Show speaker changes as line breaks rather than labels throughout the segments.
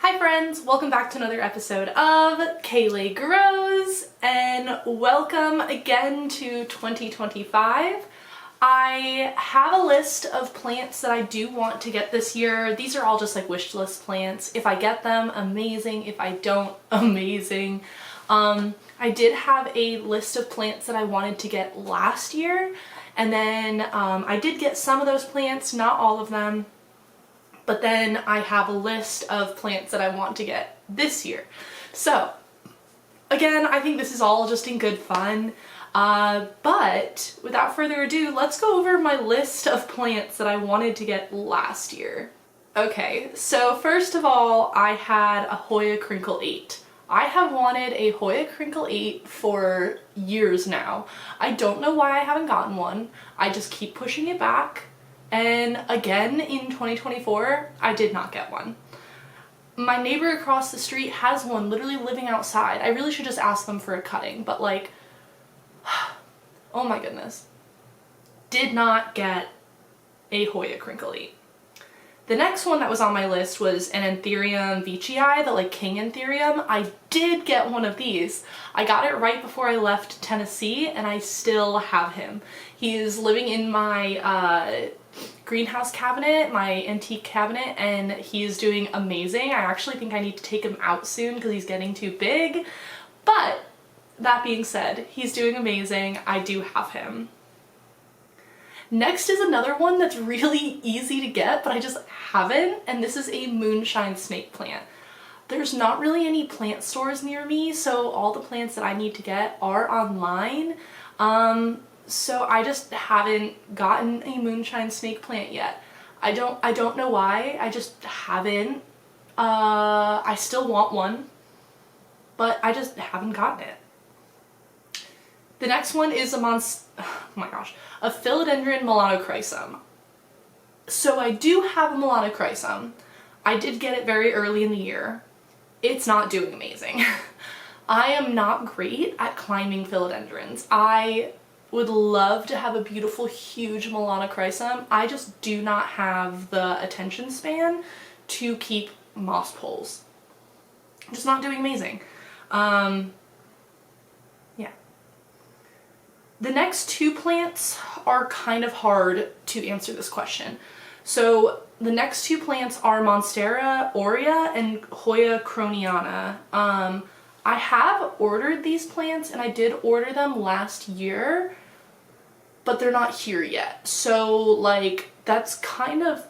Hi friends, welcome back to another episode of Kaylee Grows, and welcome again to 2025. I have a list of plants that I do want to get this year. These are all just like wish list plants. If I get them, amazing. If I don't, amazing. I did have a list of plants that I wanted to get last year, and then I did get some of those plants, not all of them. But then I have a list of plants that I want to get this year. So again, I think this is all just in good fun. But without further ado, let's go over my list of plants that I wanted to get last year. Okay, so first of all, I had a Hoya Crinkle 8. I have wanted a Hoya Crinkle 8 for years now. I don't know why I haven't gotten one. I just keep pushing it back. And again, in 2024, I did not get one. My neighbor across the street has one literally living outside. I really should just ask them for a cutting, but like, oh my goodness. Did not get a Hoya Crinkle 8. The next one that was on my list was an Anthurium veitchii, the like king Anthurium. I did get one of these. I got it right before I left Tennessee, and I still have him. He is living in my greenhouse cabinet, my antique cabinet, and he is doing amazing. I actually think I need to take him out soon because he's getting too big. But that being said, he's doing amazing. I do have him. Next is another one that's really easy to get, but I just haven't, and this is a moonshine snake plant. There's not really any plant stores near me, so all the plants that I need to get are online. So I just haven't gotten a moonshine snake plant yet. I don't know why, I just haven't. I still want one, but I just haven't gotten it. The next one is a philodendron melanochrysum. So I do have a melanochrysum. I did get it very early in the year. It's not doing amazing. I am not great at climbing philodendrons. I would love to have a beautiful, huge melanochrysum. I just do not have the attention span to keep moss poles. I'm just not doing amazing. Yeah. The next two plants are kind of hard to answer this question. So the next two plants are Monstera aurea and Hoya croniana. I have ordered these plants, and I did order them last year, but they're not here yet. So like, that's kind of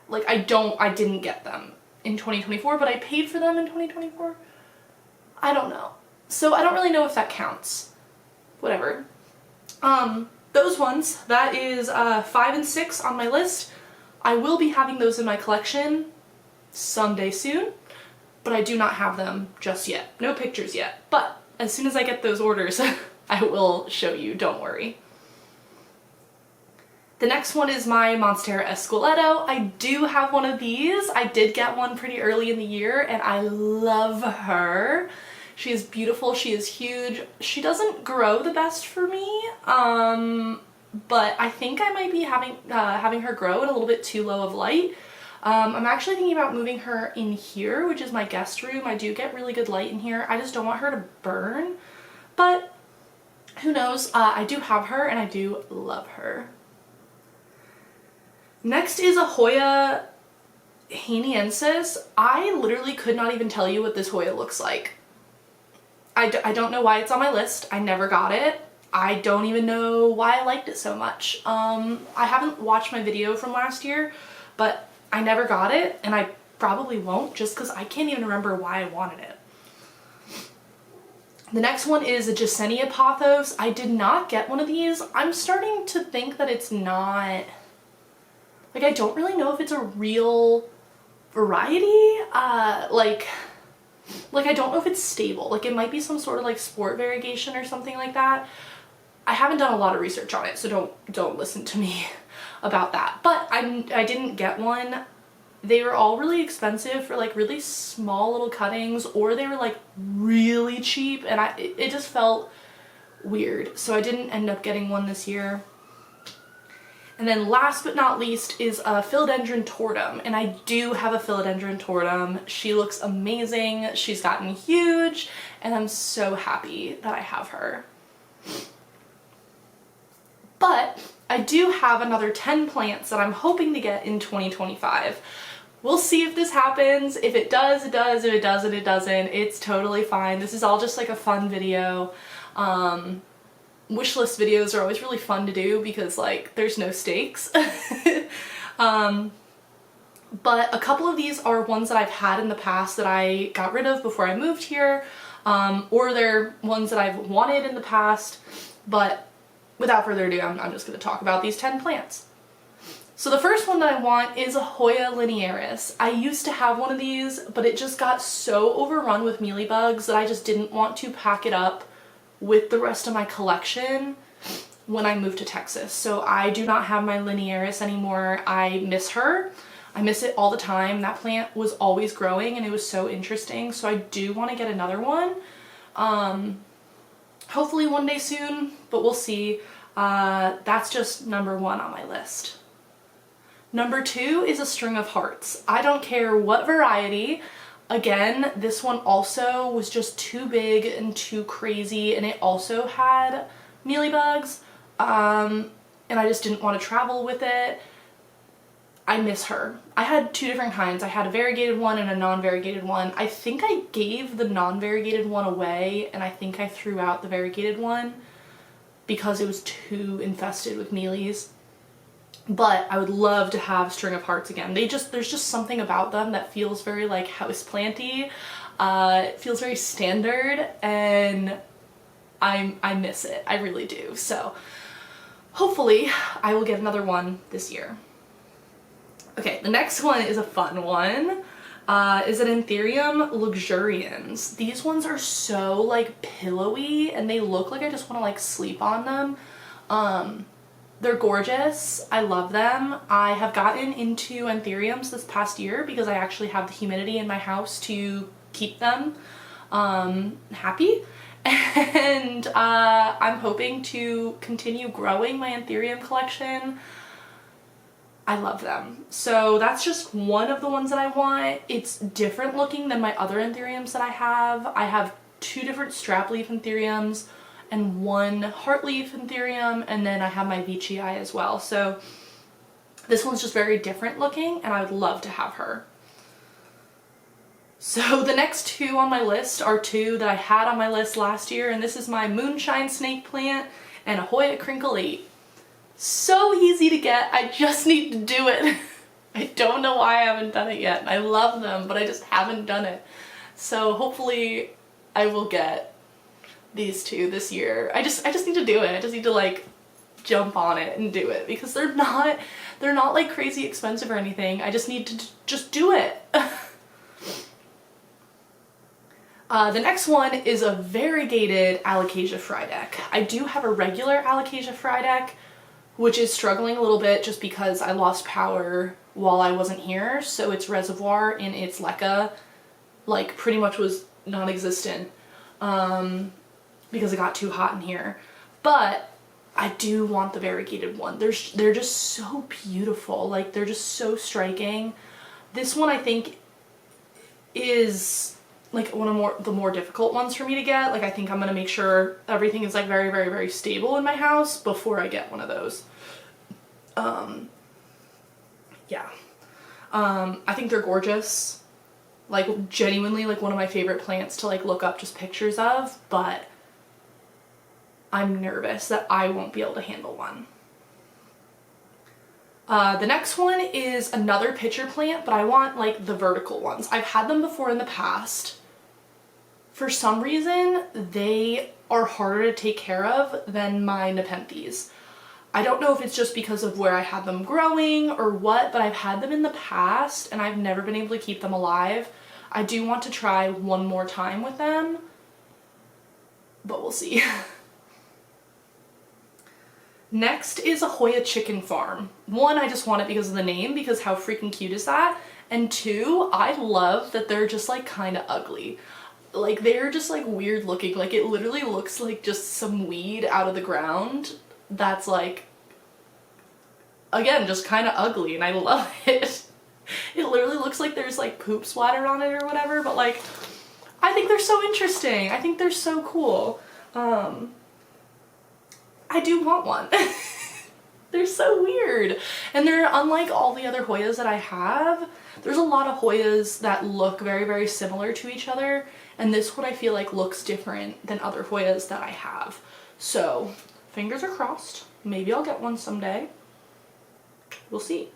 like, I didn't get them in 2024, but I paid for them in 2024. I don't know. So I don't really know if that counts. Whatever. Those ones, that is 5 and 6 on my list. I will be having those in my collection someday soon, but I do not have them just yet. No pictures yet, but as soon as I get those orders, I will show you, don't worry. The next one is my Monstera Esqueleto. I do have one of these. I did get one pretty early in the year, and I love her. She is beautiful, she is huge. She doesn't grow the best for me, but I think I might be having her grow in a little bit too low of light. I'm actually thinking about moving her in here, which is my guest room. I do get really good light in here. I just don't want her to burn, but who knows. I do have her, and I do love her. Next is a Hoya hainiensis. I literally could not even tell you what this Hoya looks like. I don't know why it's on my list. I never got it. I don't even know why I liked it so much. I haven't watched my video from last year, but I never got it, and I probably won't just because I can't even remember why I wanted it. The next one is a Gisenia pothos. I did not get one of these. I'm starting to think that it's not, like, I don't really know if it's a real variety. Like I don't know if it's stable. Like, it might be some sort of like sport variegation or something like that. I haven't done a lot of research on it, so don't listen to me about that. But I didn't get one. They were all really expensive for like really small little cuttings, or they were like really cheap, and it just felt weird. So I didn't end up getting one this year. And then last but not least is a Philodendron tortum, and I do have a Philodendron tortum. She looks amazing, she's gotten huge, and I'm so happy that I have her. But I do have another 10 plants that I'm hoping to get in 2025. We'll see if this happens. If it does, it does. If it doesn't, it doesn't. It's totally fine. This is all just like a fun video. Wish list videos are always really fun to do because like there's no stakes. But a couple of these are ones that I've had in the past that I got rid of before I moved here, or they're ones that I've wanted in the past. But without further ado, I'm just going to talk about these 10 plants. So the first one that I want is a Hoya linearis. I used to have one of these, but it just got so overrun with mealybugs that I just didn't want to pack it up with the rest of my collection when I moved to Texas. So I do not have my linearis anymore. I miss her. I miss it all the time. That plant was always growing and it was so interesting. So I do want to get another one. Hopefully one day soon, but we'll see. That's just number 1 on my list. Number 2 is a string of hearts. I don't care what variety. Again, this one also was just too big and too crazy, and it also had mealybugs, and I just didn't want to travel with it. I miss her. I had 2 different kinds. I had a variegated one and a non-variegated one. I think I gave the non-variegated one away, and I think I threw out the variegated one because it was too infested with mealies. But I would love to have string of hearts again. There's just something about them that feels very like houseplanty. It feels very standard, and I miss it. I really do. So hopefully I will get another one this year. Okay, the next one is a fun one. Is an Anthurium luxurians. These ones are so like pillowy, and they look like I just want to like sleep on them. They're gorgeous. I love them. I have gotten into anthuriums this past year because I actually have the humidity in my house to keep them happy. And I'm hoping to continue growing my anthurium collection. I love them. So that's just one of the ones that I want. It's different looking than my other anthuriums that I have. I have 2 different strap leaf anthuriums and 1 heartleaf anthurium, and then I have my Veitchii as well. So this one's just very different looking, and I would love to have her. So the next 2 on my list are 2 that I had on my list last year, and this is my moonshine snake plant and a Hoya crinkle 8. So easy to get, I just need to do it. I don't know why I haven't done it yet. I love them, but I just haven't done it. So hopefully I will get these 2 this year. I just need to do it. I just need to like jump on it and do it because they're not like crazy expensive or anything. I just need to just do it. The next one is a variegated Alocasia Frydek. I do have a regular Alocasia Frydek, which is struggling a little bit just because I lost power while I wasn't here, so its reservoir in its leca like pretty much was non-existent. Because it got too hot in here. But I do want the variegated one. They're just so beautiful. Like they're just so striking. This one I think is like one of the more difficult ones for me to get. Like I think I'm gonna make sure everything is like very, very, very stable in my house before I get one of those. Yeah. I think they're gorgeous. Like genuinely like one of my favorite plants to like look up just pictures of, but I'm nervous that I won't be able to handle one. The next one is another pitcher plant, but I want like the vertical ones. I've had them before in the past. For some reason, they are harder to take care of than my Nepenthes. I don't know if it's just because of where I had them growing or what, but I've had them in the past and I've never been able to keep them alive. I do want to try one more time with them, but we'll see. Next is a Hoya chicken farm. 1, I just want it because of the name, because how freaking cute is that? And 2, I love that they're just like kind of ugly. Like they're just like weird looking. Like it literally looks like just some weed out of the ground that's like again, just kind of ugly, and I love it. It literally looks like there's like poop splattered on it or whatever, but like, I think they're so interesting. I think they're so cool. I do want one. They're so weird. And they're unlike all the other Hoyas that I have. There's a lot of Hoyas that look very, very similar to each other, and this one I feel like looks different than other Hoyas that I have. So, fingers are crossed. Maybe I'll get one someday. We'll see.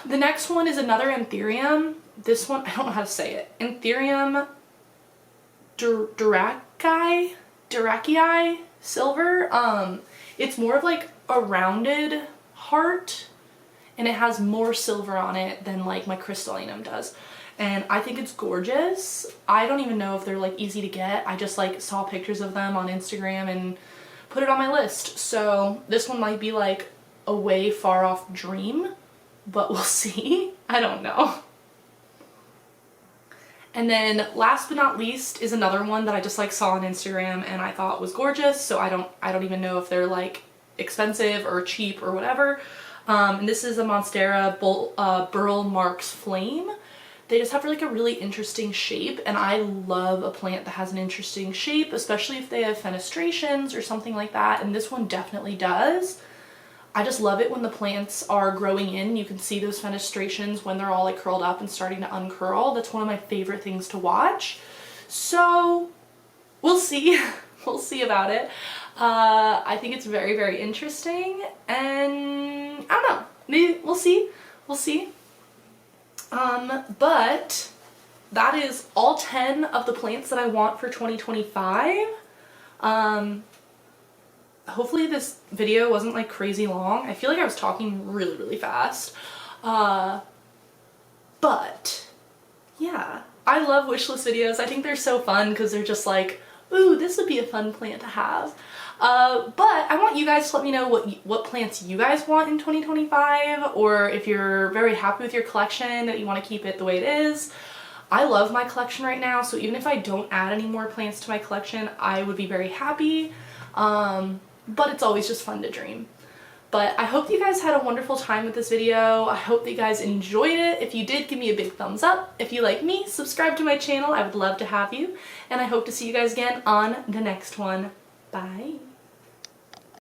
The next one is another Anthurium. This one, I don't know how to say it. Anthurium Duracii silver. It's more of like a rounded heart, and it has more silver on it than like my crystallinum does. And I think it's gorgeous. I don't even know if they're like easy to get. I just like saw pictures of them on Instagram and put it on my list. So this one might be like a way far off dream, but we'll see. I don't know. And then last but not least is another one that I just like saw on Instagram and I thought was gorgeous. So I don't even know if they're like expensive or cheap or whatever. And this is a Monstera Burl Marks Flame. They just have like a really interesting shape, and I love a plant that has an interesting shape, especially if they have fenestrations or something like that, and this one definitely does. I just love it when the plants are growing in. You can see those fenestrations when they're all like curled up and starting to uncurl. That's one of my favorite things to watch. So we'll see. We'll see about it. I think it's very, very interesting, and I don't know. Maybe we'll see. We'll see. But that is all 10 of the plants that I want for 2025. Hopefully this video wasn't like crazy long. I feel like I was talking really, really fast. But yeah, I love wishlist videos. I think they're so fun because they're just like, ooh, this would be a fun plant to have. But I want you guys to let me know what plants you guys want in 2025, or if you're very happy with your collection, that you want to keep it the way it is. I love my collection right now, so even if I don't add any more plants to my collection, I would be very happy. But it's always just fun to dream. But I hope you guys had a wonderful time with this video. I hope that you guys enjoyed it. If you did, give me a big thumbs up. If you like me, subscribe to my channel. I would love to have you. And I hope to see you guys again on the next one. Bye.